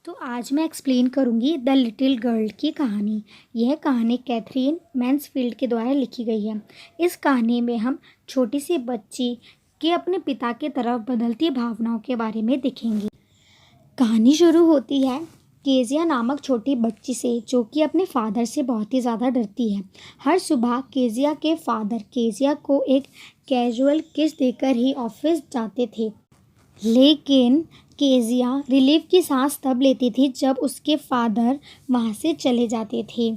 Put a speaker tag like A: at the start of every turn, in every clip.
A: तो आज मैं एक्सप्लेन करूँगी द लिटिल गर्ल की कहानी। यह कहानी कैथरीन मैन्सफील्ड के द्वारा लिखी गई है। इस कहानी में हम छोटी सी बच्ची के अपने पिता की तरफ बदलती भावनाओं के बारे में देखेंगे। कहानी शुरू होती है केजिया नामक छोटी बच्ची से, जो कि अपने फादर से बहुत ही ज़्यादा डरती है। हर सुबह केजिया के फादर केजिया को एक कैजुअल किस देकर ही ऑफिस जाते थे, लेकिन केजिया रिलीफ की सांस तब लेती थी जब उसके फादर वहाँ से चले जाते थे।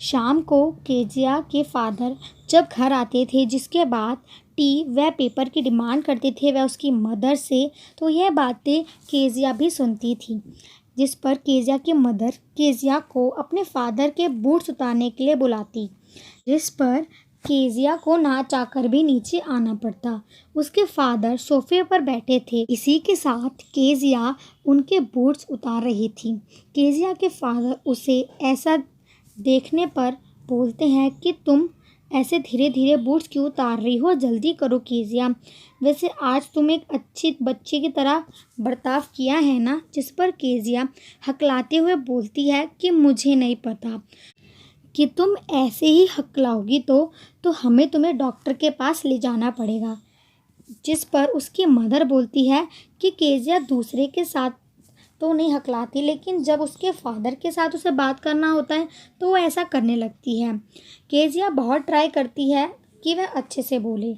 A: शाम को केजिया के फादर जब घर आते थे, जिसके बाद टी व पेपर की डिमांड करते थे वह उसकी मदर से, तो यह बातें केजिया भी सुनती थी। जिस पर केजिया की मदर केजिया को अपने फादर के बूट्स उतारने के लिए बुलाती, जिस पर केजिया को ना चाहकर भी नीचे आना पड़ता। उसके फादर सोफे पर बैठे थे। इसी के साथ केजिया उनके बूट्स उतार रही थी। केजिया के फादर उसे ऐसा देखने पर बोलते हैं कि तुम ऐसे धीरे धीरे बूट्स क्यों उतार रही हो, जल्दी करो केजिया। वैसे आज तुम एक अच्छी बच्ची की तरह बर्ताव किया है ना। जिस पर केजिया हकलाते हुए बोलती है कि मुझे नहीं पता कि तुम ऐसे ही हकलाओगी तो हमें तुम्हें डॉक्टर के पास ले जाना पड़ेगा। जिस पर उसकी मदर बोलती है कि केजिया दूसरे के साथ तो नहीं हकलाती, लेकिन जब उसके फादर के साथ उसे बात करना होता है तो वो ऐसा करने लगती है। केजिया बहुत ट्राई करती है कि वह अच्छे से बोले।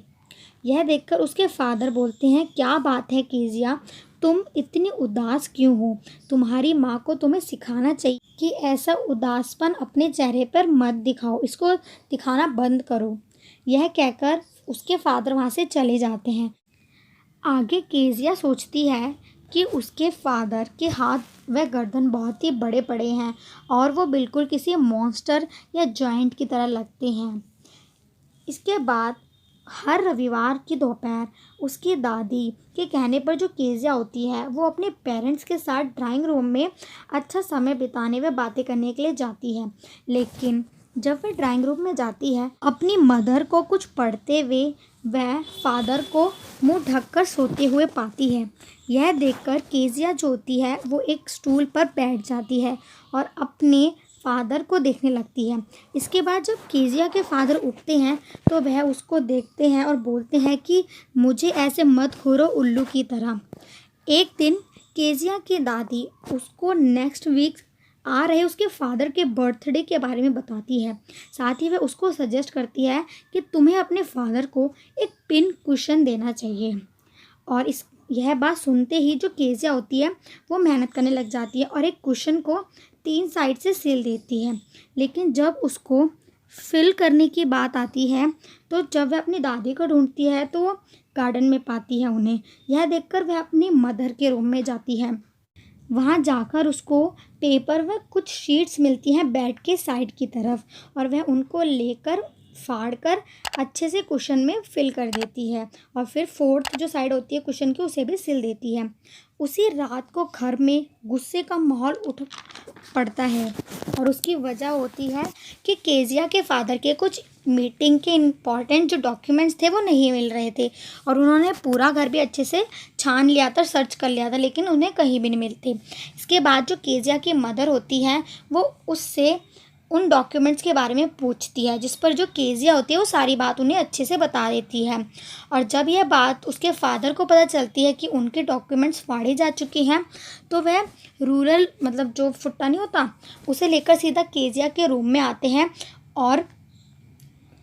A: यह देखकर उसके फादर बोलते हैं, क्या बात है केजिया, तुम इतनी उदास क्यों हो? तुम्हारी माँ को तुम्हें सिखाना चाहिए कि ऐसा उदासपन अपने चेहरे पर मत दिखाओ, इसको दिखाना बंद करो। यह कहकर उसके फादर वहाँ से चले जाते हैं। आगे केजिया सोचती है कि उसके फादर के हाथ व गर्दन बहुत ही बड़े बड़े हैं और वो बिल्कुल किसी मॉन्स्टर या जॉइंट की तरह लगते हैं। इसके बाद हर रविवार की दोपहर उसकी दादी के कहने पर जो केजिया होती है वो अपने पेरेंट्स के साथ ड्राइंग रूम में अच्छा समय बिताने व बातें करने के लिए जाती है। लेकिन जब वह ड्राइंग रूम में जाती है, अपनी मदर को कुछ पढ़ते हुए वह फादर को मुंह ढककर सोते हुए पाती है। यह देखकर केजिया जो होती है वो एक स्टूल पर बैठ जाती है और अपने फादर को देखने लगती है। इसके बाद जब केजिया के फादर उठते हैं तो वह उसको देखते हैं और बोलते हैं कि मुझे ऐसे मत घूरो उल्लू की तरह। एक दिन केजिया की दादी उसको नेक्स्ट वीक आ रहे उसके फादर के बर्थडे के बारे में बताती है। साथ ही वह उसको सजेस्ट करती है कि तुम्हें अपने फादर को एक पिन कुशन देना चाहिए। और यह बात सुनते ही जो केजिया होती है वो मेहनत करने लग जाती है और एक कुशन को 3 साइड से सिल देती है। लेकिन जब उसको फिल करने की बात आती है तो जब वह अपनी दादी को ढूंढती है तो वो गार्डन में पाती है उन्हें। यह देखकर वह अपनी मदर के रूम में जाती है। वहाँ जाकर उसको पेपर व कुछ शीट्स मिलती हैं बेड के साइड की तरफ, और वह उनको लेकर फाड़ कर अच्छे से कुशन में फिल कर देती है और फिर 4th जो साइड होती है कुशन की उसे भी सिल देती है। उसी रात को घर में गुस्से का माहौल उठ पड़ता है और उसकी वजह होती है कि केजिया के फादर के कुछ मीटिंग के इम्पॉर्टेंट जो डॉक्यूमेंट्स थे वो नहीं मिल रहे थे और उन्होंने पूरा घर भी अच्छे से छान लिया था, सर्च कर लिया था, लेकिन उन्हें कहीं भी नहीं मिलते। इसके बाद जो केजिया की मदर होती है वो उससे उन डॉक्यूमेंट्स के बारे में पूछती है, जिस पर जो केजिया होती है वो सारी बात उन्हें अच्छे से बता देती है। और जब यह बात उसके फादर को पता चलती है कि उनके डॉक्यूमेंट्स फाड़े जा चुके हैं तो वह रूरल मतलब जो फुट्टा नहीं होता उसे लेकर सीधा केजिया के रूम में आते हैं और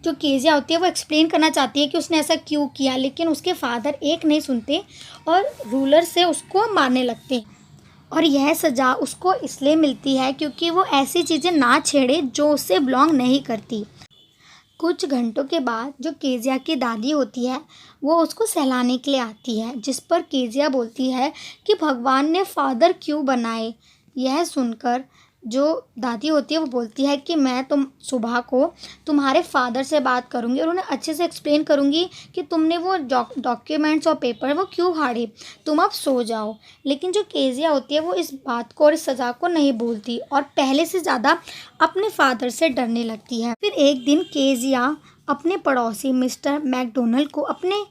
A: जो केजिया होती है वो एक्सप्लेन करना चाहती है कि उसने ऐसा क्यों किया, लेकिन उसके फादर एक नहीं सुनते और रूलर से उसको मारने लगते हैं। और यह सज़ा उसको इसलिए मिलती है क्योंकि वो ऐसी चीज़ें ना छेड़े जो उससे बिलोंग नहीं करती। कुछ घंटों के बाद जो केजिया की दादी होती है वो उसको सहलाने के लिए आती है, जिस पर केजिया बोलती है कि भगवान ने फादर क्यों बनाए। यह सुनकर जो दादी होती है वो बोलती है कि मैं सुबह को तुम्हारे फादर से बात करूंगी और उन्हें अच्छे से एक्सप्लेन करूंगी कि तुमने वो डॉक्यूमेंट्स और पेपर वो क्यों फाड़े, तुम अब सो जाओ। लेकिन जो केजिया होती है वो इस बात को और इस सज़ा को नहीं भूलती और पहले से ज़्यादा अपने फादर से डरने लगती है। फिर एक दिन केजिया अपने पड़ोसी मिस्टर मैकडोनल्ड को अपने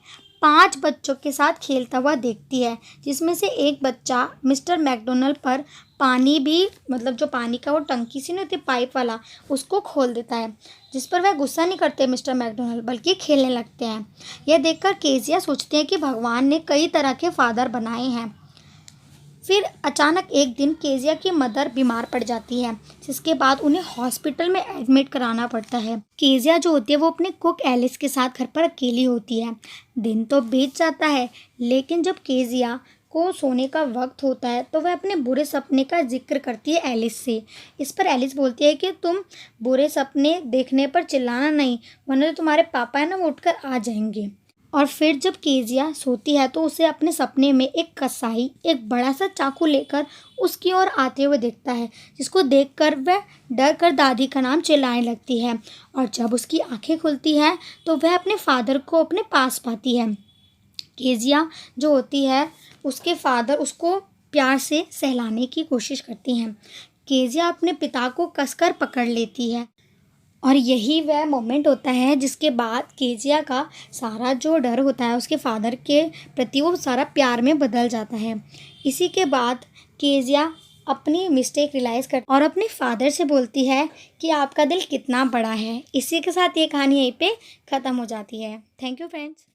A: 5 बच्चों के साथ खेलता हुआ देखती है, जिसमें से एक बच्चा मिस्टर मैकडॉनल्ड पर पानी भी मतलब जो पानी का वो टंकी सी नहीं होती पाइप वाला, उसको खोल देता है, जिस पर वह गुस्सा नहीं करते मिस्टर मैकडॉनल्ड, बल्कि खेलने लगते हैं। यह देखकर केजिया सोचते हैं कि भगवान ने कई तरह के फादर बनाए हैं। फिर अचानक एक दिन केजिया की मदर बीमार पड़ जाती है, जिसके बाद उन्हें हॉस्पिटल में एडमिट कराना पड़ता है। केजिया जो होती है वो अपने कुक एलिस के साथ घर पर अकेली होती है। दिन तो बीत जाता है, लेकिन जब केजिया को सोने का वक्त होता है तो वह अपने बुरे सपने का जिक्र करती है एलिस से। इस पर एलिस बोलती है कि तुम बुरे सपने देखने पर चिल्लाना नहीं, वरना जो तुम्हारे पापा है ना वो उठकर आ जाएंगे। और फिर जब केजिया सोती है तो उसे अपने सपने में एक कसाई एक बड़ा सा चाकू लेकर उसकी ओर आते हुए देखता है, जिसको देखकर वह डर कर दादी का नाम चिल्लाने लगती है। और जब उसकी आंखें खुलती हैं तो वह अपने फादर को अपने पास पाती है। केजिया जो होती है उसके फादर उसको प्यार से सहलाने की कोशिश करती हैं। केजिया अपने पिता को कसकर पकड़ लेती है और यही वह मोमेंट होता है जिसके बाद केजिया का सारा जो डर होता है उसके फादर के प्रति वो सारा प्यार में बदल जाता है। इसी के बाद केजिया अपनी मिस्टेक रियलाइज़ कर और अपने फादर से बोलती है कि आपका दिल कितना बड़ा है। इसी के साथ ये कहानी यहीं पे ख़त्म हो जाती है। Thank you friends.